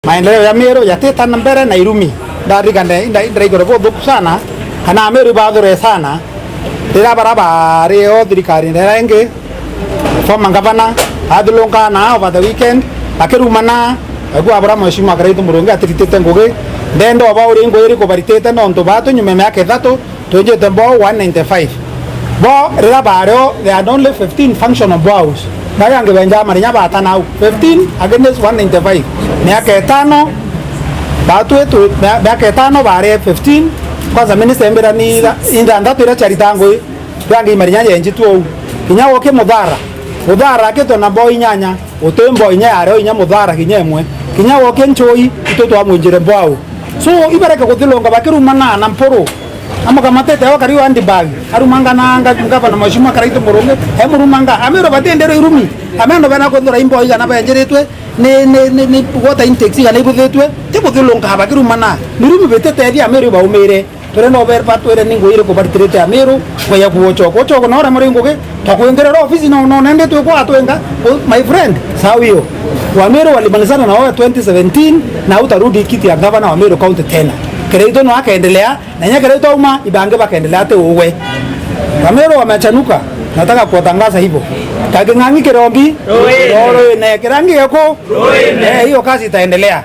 maendeleo ya Meru yateta na mbere na irumi ndarigane ndaigore bothuku sana kana Meru bathure sana rira barabara yo thirikari nderengi former governor athulunga na over the weekend akirumana agwa abra mheshimiwa Karaito Murungi atiritete ngugi ndendo aba uri ngwiri ko baritete no nto batu nyume myaka 3 twinjite mbo 195 bo rira baro there are only 15 functional bows bayange benja marinya bata now 15 against 195 myaka 5 batu etu myaka 5 bare 15 kwanza minister mbera ni inda ndatu ira charitango yange marinya yenji tu kinya woke mudhara keto na boy nyanya utembo inyare inya mudhara kinyemwe kinya woke nchoi itoto amwenjere bwao so ibaraka kuthilonga bakirumana na mporo ama kamatete wa kariwa andi bagi arumanga nanga ngava na mashuma Karaito Murungi emurumanga amero batendero irumi amendo bana ko ndora imbo igana bayenjeretwe ne water intake igana ibuthetwe tikuthilonga bakirumana nirumi betete edia amero baumire tore no ber patwere ningo ire ko baritirete amero kwa kuochoko no ra muringo ke takuengerera office no nende twe kwa atwenga my friend sawio wa Meru walimalizana na wao 2017 na utarudi kiti ya governor wa Meru county tena Karaito no akaendelea na nya Karaito uma ibange bakaendelea te uwe wa Meru wamechanuka nataka kuwatangaza hivyo kagengangi kirombi roro ne kirangi yako hiyo kazi itaendelea.